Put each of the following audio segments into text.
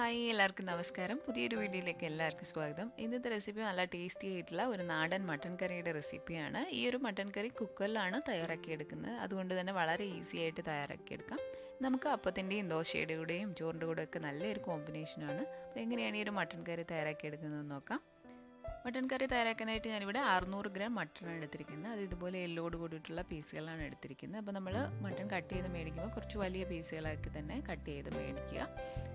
Hi എല്ലാവർക്കും നമസ്കാരം. പുതിയൊരു വീഡിയോയിലേക്ക് എല്ലാവർക്കും സ്വാഗതം. ഇന്നത്തെ റെസിപ്പി നല്ല ടേസ്റ്റി ആയിട്ടുള്ള ഒരു നാടൻ മട്ടൻ കറിയുടെ റെസിപ്പിയാണ്. ഈ ഒരു മട്ടൻ കറി കുക്കറിലാണ് തയ്യാറാക്കിയെടുക്കുന്നത്. അതുകൊണ്ട് തന്നെ വളരെ ഈസി ആയിട്ട് തയ്യാറാക്കിയെടുക്കാം. നമുക്ക് അപ്പത്തിൻ്റെയും ദോശയുടെ കൂടെയും ചോറിൻ്റെ കൂടെയൊക്കെ നല്ലൊരു കോമ്പിനേഷനാണ്. അപ്പോൾ എങ്ങനെയാണ് ഈ ഒരു മട്ടൻ കറി തയ്യാറാക്കിയെടുക്കുന്നത് നോക്കാം. മട്ടൻ കറി തയ്യാറാക്കാനായിട്ട് ഞാനിവിടെ 600 ഗ്രാം മട്ടനാണ് എടുത്തിരിക്കുന്നത്. അത് ഇതുപോലെ എല്ലോട് കൂടിയിട്ടുള്ള പീസുകളാണ് എടുത്തിരിക്കുന്നത്. അപ്പോൾ നമ്മൾ മട്ടൻ കട്ട് ചെയ്ത് മേടിക്കുമ്പോൾ കുറച്ച് വലിയ പീസുകളാക്കി തന്നെ കട്ട് ചെയ്ത് മേടിക്കുക.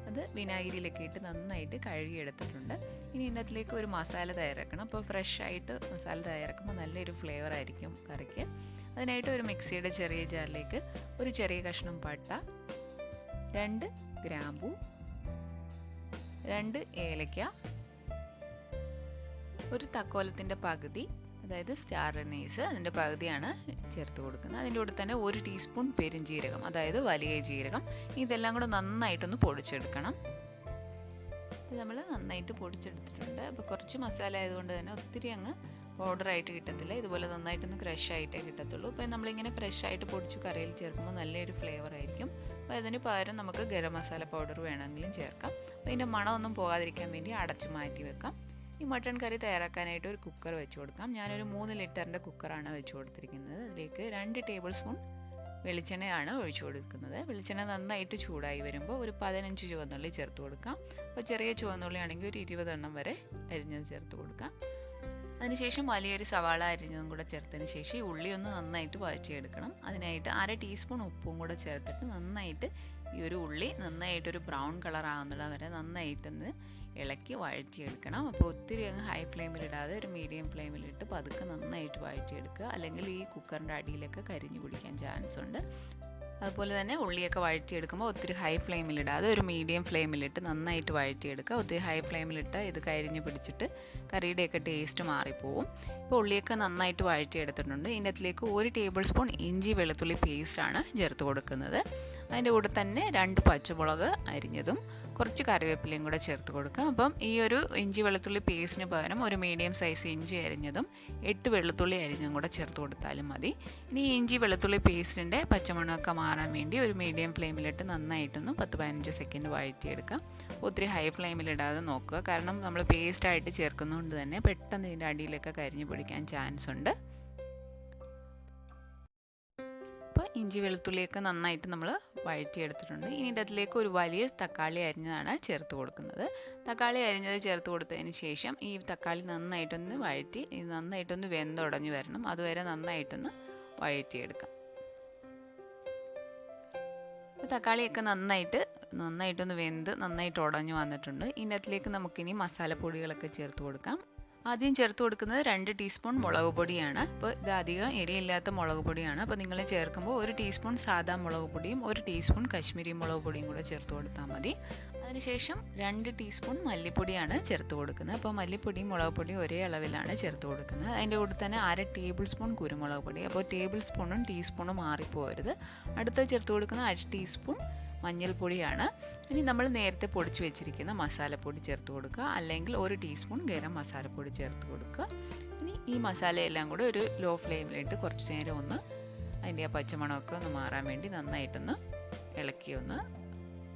അത് വിനാഗിരിയിലൊക്കെ ഇട്ട് നന്നായിട്ട് കഴുകിയെടുത്തിട്ടുണ്ട്. ഇനി ഇതിനകത്തിലേക്ക് ഒരു മസാല തയ്യാറാക്കണം. അപ്പോൾ ഫ്രഷ് ആയിട്ട് മസാല തയ്യാറാക്കുമ്പോൾ നല്ലൊരു ഫ്ലേവർ ആയിരിക്കും കറിക്ക്. അതിനായിട്ട് ഒരു മിക്സിയുടെ ചെറിയ ജാറിലേക്ക് ഒരു ചെറിയ കഷ്ണം പട്ട, 2 ഗ്രാമ്പൂ, 2 ഏലക്ക, ഒരു തക്കോലത്തിൻ്റെ പകുതി, അതായത് സ്റ്റാർ അനീസ് അതിൻ്റെ പകുതിയാണ് ചേർത്ത് കൊടുക്കുന്നത്. അതിൻ്റെ കൂടെ തന്നെ 1 ടീസ്പൂൺ പെരുംജീരകം, അതായത് വലിയ ജീരകം. ഇതെല്ലാം കൂടെ നന്നായിട്ടൊന്ന് പൊടിച്ചെടുക്കണം. ഇത് നമ്മൾ നന്നായിട്ട് പൊടിച്ചെടുത്തിട്ടുണ്ട്. അപ്പോൾ കുറച്ച് മസാല ആയതുകൊണ്ട് തന്നെ ഒത്തിരി അങ്ങ് പൗഡറായിട്ട് കിട്ടത്തില്ല. ഇതുപോലെ നന്നായിട്ടൊന്ന് ക്രഷ് ആയിട്ടേ കിട്ടത്തുള്ളൂ. അപ്പോൾ നമ്മളിങ്ങനെ ഫ്രഷ് ആയിട്ട് പൊടിച്ച് കറിയിൽ ചേർക്കുമ്പോൾ നല്ലൊരു ഫ്ലേവർ ആയിരിക്കും. അപ്പോൾ അതിന് പകരം നമുക്ക് ഗരം മസാല പൗഡർ വേണമെങ്കിലും ചേർക്കാം. അപ്പോൾ ഇതിൻ്റെ മണമൊന്നും പോകാതിരിക്കാൻ വേണ്ടി അടച്ചു മാറ്റി വെക്കാം. ഈ മട്ടൺ കറി തയ്യാറാക്കാനായിട്ട് ഒരു കുക്കർ വെച്ച് കൊടുക്കാം. ഞാനൊരു 3 ലിറ്ററിൻ്റെ കുക്കറാണ് വെച്ച് കൊടുത്തിരിക്കുന്നത്. അതിലേക്ക് 2 ടേബിൾ സ്പൂൺ വെളിച്ചെണ്ണയാണ് ഒഴിച്ചു കൊടുക്കുന്നത്. വെളിച്ചെണ്ണ നന്നായിട്ട് ചൂടായി വരുമ്പോൾ ഒരു 15 ചുവന്നുള്ളി ചേർത്ത് കൊടുക്കാം. അപ്പോൾ ചെറിയ ചുവന്നുള്ളി ആണെങ്കിൽ ഒരു 20 എണ്ണം വരെ അരിഞ്ഞത് ചേർത്ത് കൊടുക്കാം. അതിനുശേഷം വലിയൊരു സവാള അരിഞ്ഞതും കൂടെ ചേർത്തതിന് ശേഷം ഈ ഉള്ളി ഒന്ന് നന്നായിട്ട് വഴറ്റിയെടുക്കണം. അതിനായിട്ട് 1/2 ടീസ്പൂൺ ഉപ്പും കൂടെ ചേർത്തിട്ട് നന്നായിട്ട് ഈ ഒരു ഉള്ളി നന്നായിട്ടൊരു ബ്രൗൺ കളർ ആകുന്നിടം വരെ നന്നായിട്ടൊന്ന് ഇളക്കി വഴറ്റിയെടുക്കണം. അപ്പോൾ ഒത്തിരി അങ്ങ് ഹൈ ഫ്ലെയിമിലിടാതെ ഒരു മീഡിയം ഫ്ലെയിമിലിട്ട് പതുക്കെ നന്നായിട്ട് വഴറ്റിയെടുക്കുക. അല്ലെങ്കിൽ ഈ കുക്കറിൻ്റെ അടിയിലൊക്കെ കരിഞ്ഞു പിടിക്കാൻ ചാൻസ് ഉണ്ട്. അതുപോലെ തന്നെ ഉള്ളിയൊക്കെ വഴറ്റിയെടുക്കുമ്പോൾ ഒത്തിരി ഹൈ ഫ്ലെയിമിലിടാതെ ഒരു മീഡിയം ഫ്ലെയിമിലിട്ട് നന്നായിട്ട് വഴറ്റിയെടുക്കുക. ഒത്തിരി ഹൈ ഫ്ലെയിമിലിട്ട് ഇത് കരിഞ്ഞ് പിടിച്ചിട്ട് കറിയുടെയൊക്കെ ടേസ്റ്റ് മാറിപ്പോവും. ഇപ്പോൾ ഉള്ളിയൊക്കെ നന്നായിട്ട് വഴറ്റിയെടുത്തിട്ടുണ്ട്. ഇതിനകത്തിലേക്ക് 1 ടേബിൾ സ്പൂൺ ഇഞ്ചി വെളുത്തുള്ളി പേസ്റ്റാണ് ചേർത്ത് കൊടുക്കുന്നത്. അതിൻ്റെ കൂടെ തന്നെ 2 പച്ചമുളക് അരിഞ്ഞതും കുറച്ച് കറിവേപ്പിലയും കൂടെ ചേർത്ത് കൊടുക്കുക. അപ്പം ഈ ഒരു ഇഞ്ചി വെളുത്തുള്ളി പേസ്റ്റിന് പകരം ഒരു മീഡിയം സൈസ് ഇഞ്ചി അരിഞ്ഞതും 8 വെളുത്തുള്ളി അരിഞ്ഞതും കൂടെ ചേർത്ത് കൊടുത്താലും മതി. ഇനി ഇഞ്ചി വെളുത്തുള്ളി പേസ്റ്റിൻ്റെ പച്ചമണമൊക്കെ മാറാൻ വേണ്ടി ഒരു മീഡിയം ഫ്ലെയിമിലിട്ട് നന്നായിട്ടൊന്ന് 10-15 സെക്കൻഡ് വഴറ്റിയെടുക്കാം. ഒത്തിരി ഹൈ ഫ്ലെയിമിലിടാതെ നോക്കുക. കാരണം നമ്മൾ പേസ്റ്റായിട്ട് ചേർക്കുന്നതുകൊണ്ട് തന്നെ പെട്ടെന്ന് ഇതിൻ്റെ അടിയിലൊക്കെ കരിഞ്ഞു പിടിക്കാൻ ചാൻസ് ഉണ്ട്. ഇഞ്ചി വെളുത്തുള്ളിയൊക്കെ നന്നായിട്ട് നമ്മൾ വഴറ്റിയെടുത്തിട്ടുണ്ട്. ഇനി അതിലേക്ക് ഒരു വലിയ തക്കാളി അരിഞ്ഞതാണ് ചേർത്ത് കൊടുക്കുന്നത്. തക്കാളി അരിഞ്ഞത് ചേർത്ത് കൊടുത്തതിന് ശേഷം ഈ തക്കാളി നന്നായിട്ടൊന്ന് വഴറ്റി നന്നായിട്ടൊന്ന് വെന്തുടഞ്ഞ് വരണം. അതുവരെ നന്നായിട്ടൊന്ന് വഴറ്റിയെടുക്കാം. തക്കാളിയൊക്കെ നന്നായിട്ടൊന്ന് വെന്ത് നന്നായിട്ട് ഉടഞ്ഞു വന്നിട്ടുണ്ട്. ഇതിനകത്തിലേക്ക് നമുക്കിനി മസാലപ്പൊടികളൊക്കെ ചേർത്ത് കൊടുക്കാം. ആദ്യം ചേർത്ത് കൊടുക്കുന്നത് 2 ടീസ്പൂൺ മുളക് പൊടിയാണ്. അപ്പോൾ ഇത് അധികം എരിയില്ലാത്ത മുളക് പൊടിയാണ്. അപ്പോൾ നിങ്ങൾ ചേർക്കുമ്പോൾ 1 ടീസ്പൂൺ സാദാ മുളക് പൊടിയും 1 ടീസ്പൂൺ കശ്മീരി മുളക് പൊടിയും കൂടെ ചേർത്ത് കൊടുത്താൽ മതി. അതിനുശേഷം 2 ടീസ്പൂൺ മല്ലിപ്പൊടിയാണ് ചേർത്ത് കൊടുക്കുന്നത്. അപ്പോൾ മല്ലിപ്പൊടിയും മുളക് പൊടിയും ഒരേ അളവിലാണ് ചേർത്ത് കൊടുക്കുന്നത്. അതിൻ്റെ കൂടെ തന്നെ 1/2 ടേബിൾ സ്പൂൺ കുരുമുളക് പൊടി. അപ്പോൾ ടേബിൾ സ്പൂണും ടീസ്പൂണും മാറിപ്പോകരുത്. അടുത്ത ചേർത്ത് കൊടുക്കുന്ന 1/2 ടീസ്പൂൺ മഞ്ഞൾപ്പൊടിയാണ്. ഇനി നമ്മൾ നേരത്തെ പൊടിച്ച് വെച്ചിരിക്കുന്ന മസാലപ്പൊടി ചേർത്ത് കൊടുക്കുക. അല്ലെങ്കിൽ 1 ടീസ്പൂൺ ഗരം മസാലപ്പൊടി ചേർത്ത് കൊടുക്കുക. ഇനി ഈ മസാലയെല്ലാം കൂടെ ഒരു ലോ ഫ്ലെയിമിലിട്ട് കുറച്ച് നേരം ഒന്ന് അതിൻ്റെ ആ പച്ചമണമൊക്കെ ഒന്ന് മാറാൻ വേണ്ടി നന്നായിട്ടൊന്ന് ഇളക്കി ഒന്ന്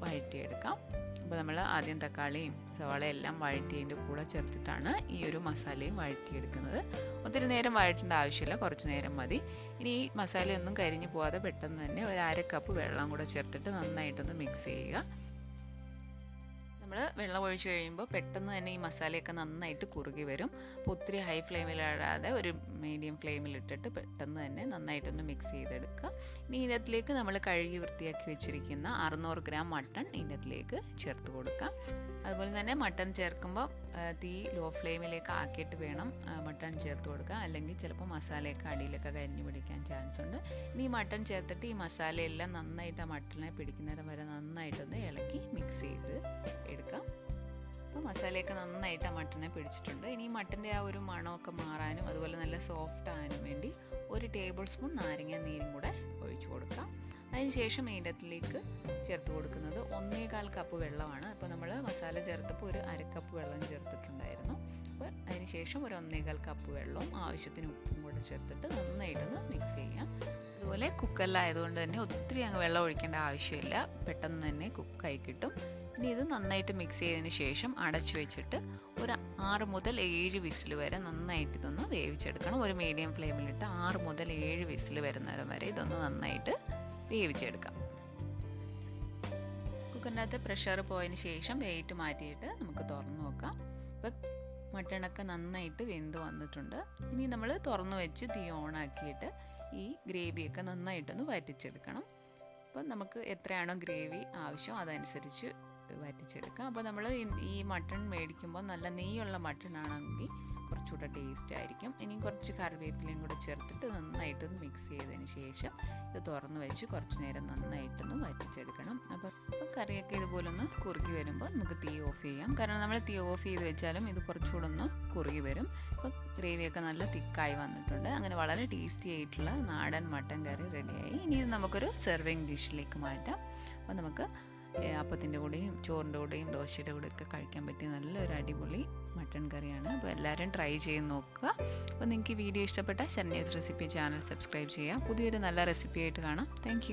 വഴറ്റിയെടുക്കാം. അപ്പോൾ നമ്മൾ ആദ്യം തക്കാളിയും സവാളയും എല്ലാം വഴറ്റിയതിൻ്റെ കൂടെ ചേർത്തിട്ടാണ് ഈ ഒരു മസാലയും വഴറ്റിയെടുക്കുന്നത്. ഒത്തിരി നേരം വഴറ്റേണ്ട ആവശ്യമില്ല, കുറച്ച് നേരം മതി. ഇനി ഈ മസാലയൊന്നും കരിഞ്ഞു പോകാതെ പെട്ടെന്ന് തന്നെ ഒരു 1/2 കപ്പ് വെള്ളം കൂടെ ചേർത്തിട്ട് നന്നായിട്ടൊന്ന് മിക്സ് ചെയ്യുക. നമ്മൾ വെള്ളം ഒഴിച്ച് കഴിയുമ്പോൾ പെട്ടെന്ന് തന്നെ ഈ മസാലയൊക്കെ നന്നായിട്ട് കുറുകി വരും. അപ്പോൾ ഒത്തിരി ഹൈ ഫ്ലെയിമിലിടാതെ ഒരു മീഡിയം ഫ്ലെയിമിലിട്ടിട്ട് പെട്ടെന്ന് തന്നെ നന്നായിട്ടൊന്ന് മിക്സ് ചെയ്തെടുക്കുക. ഇനി ഇതിനകത്തിലേക്ക് നമ്മൾ കഴുകി വൃത്തിയാക്കി വെച്ചിരിക്കുന്ന 600 ഗ്രാം മട്ടൺ ഇതിനകത്തിലേക്ക് ചേർത്ത് കൊടുക്കാം. അതുപോലെ തന്നെ മട്ടൺ ചേർക്കുമ്പോൾ തീ ലോ ഫ്ലെയിമിലേക്ക് ആക്കിയിട്ട് വേണം മട്ടൺ ചേർത്ത് കൊടുക്കുക. അല്ലെങ്കിൽ ചിലപ്പോൾ മസാലയൊക്കെ അടിയിലൊക്കെ കരിഞ്ഞു പിടിക്കാൻ ചാൻസ് ഉണ്ട്. ഇനി ഈ മട്ടൺ ചേർത്തിട്ട് ഈ മസാലയെല്ലാം നന്നായിട്ട് ആ മട്ടണിനെ പിടിക്കുന്നേരം വരെ നന്നായിട്ടൊന്ന് ഇളക്കി മിക്സ് ചെയ്ത് എടുക്കാം. അപ്പോൾ മസാലയൊക്കെ നന്നായിട്ട് ആ മട്ടനെ പിടിച്ചിട്ടുണ്ട്. ഇനി ഈ മട്ടൻ്റെ ആ ഒരു മണമൊക്കെ മാറാനും അതുപോലെ നല്ല സോഫ്റ്റ് ആകാനും വേണ്ടി 1 ടേബിൾ സ്പൂൺ നാരങ്ങ നീരും കൂടെ ഒഴിച്ചു കൊടുക്കാം. അതിനുശേഷം ഇതിനകത്തിലേക്ക് ചേർത്ത് കൊടുക്കുന്നത് 1/4 കപ്പ് വെള്ളമാണ്. അപ്പോൾ നമ്മൾ മസാല ചേർത്തപ്പോൾ ഒരു 1/2 കപ്പ് വെള്ളം ചേർത്തിട്ടുണ്ടായിരുന്നു. അപ്പോൾ അതിനുശേഷം ഒരു 1/4 കപ്പ് വെള്ളവും ആവശ്യത്തിന് ഉപ്പും കൂടെ ചേർത്തിട്ട് നന്നായിട്ടൊന്ന് മിക്സ് ചെയ്യാം. അതുപോലെ കുക്കറിലായതുകൊണ്ട് തന്നെ ഒത്തിരി അങ്ങ് വെള്ളം ഒഴിക്കേണ്ട ആവശ്യമില്ല, പെട്ടെന്ന് തന്നെ കുക്കായി കിട്ടും. ഇനി ഇത് നന്നായിട്ട് മിക്സ് ചെയ്തതിന് ശേഷം അടച്ചു വെച്ചിട്ട് ഒരു 6 മുതൽ 7 വിസിൽ വരെ നന്നായിട്ട് ഇതൊന്ന് വേവിച്ചെടുക്കണം. ഒരു മീഡിയം ഫ്ലെയിമിലിട്ട് 6 മുതൽ 7 വിസിൽ വരുന്നേരം വരെ ഇതൊന്ന് നന്നായിട്ട് വേവിച്ചെടുക്കാം. കുക്കറിനകത്ത് പ്രഷർ പോയതിന് ശേഷം വെയിറ്റ് മാറ്റിയിട്ട് നമുക്ക് തുറന്ന് നോക്കാം. ഇപ്പം മട്ടണൊക്കെ നന്നായിട്ട് വെന്ത് വന്നിട്ടുണ്ട്. ഇനി നമ്മൾ തുറന്ന് വെച്ച് തീ ഓണാക്കിയിട്ട് ഈ ഗ്രേവിയൊക്കെ നന്നായിട്ടൊന്ന് വറ്റിച്ചെടുക്കണം. അപ്പം നമുക്ക് എത്രയാണോ ഗ്രേവി ആവശ്യം അതനുസരിച്ച് വറ്റിച്ചെടുക്കാം. അപ്പോൾ നമ്മൾ ഈ മട്ടൺ മേടിക്കുമ്പോൾ നല്ല നെയ്യുള്ള മട്ടൺ ആണെങ്കിൽ കുറച്ചുകൂടെ ടേസ്റ്റ് ആയിരിക്കും. ഇനി കുറച്ച് കറിവേപ്പിലയും കൂടെ ചേർത്തിട്ട് നന്നായിട്ടൊന്ന് മിക്സ് ചെയ്തതിന് ശേഷം ഇത് തുറന്ന് വെച്ച് കുറച്ച് നേരം നന്നായിട്ടൊന്ന് വറ്റിച്ചെടുക്കണം. അപ്പോൾ കറിയൊക്കെ ഇതുപോലെ ഒന്ന് കുറുകി വരുമ്പോൾ നമുക്ക് തീ ഓഫ് ചെയ്യാം. കാരണം നമ്മൾ തീ ഓഫ് ചെയ്ത് വെച്ചാലും ഇത് കുറച്ചുകൂടെ ഒന്ന് കുറുകി വരും. അപ്പോൾ ഗ്രേവിയൊക്കെ നല്ല തിക്കായി വന്നിട്ടുണ്ട്. അങ്ങനെ വളരെ ടേസ്റ്റി ആയിട്ടുള്ള നാടൻ മട്ടൻ കറി റെഡിയായി. ഇനി ഇത് നമുക്കൊരു സെർവിങ് ഡിഷിലേക്ക് മാറ്റാം. അപ്പോൾ നമുക്ക് അപ്പത്തിൻ്റെ കൂടെയും ചോറിൻ്റെ കൂടെയും ദോശയുടെ കൂടെയൊക്കെ കഴിക്കാൻ പറ്റിയ നല്ലൊരു അടിപൊളി മട്ടൺ കറിയാണ്. അപ്പോൾ എല്ലാവരും ട്രൈ ചെയ്ത് നോക്കുക. അപ്പോൾ നിങ്ങൾക്ക് ഈ വീഡിയോ ഇഷ്ടപ്പെട്ടാൽ ശരണ്യാസ് റെസിപ്പി ചാനൽ സബ്സ്ക്രൈബ് ചെയ്യുക. പുതിയൊരു നല്ല റെസിപ്പി ആയിട്ട് കാണാം. താങ്ക്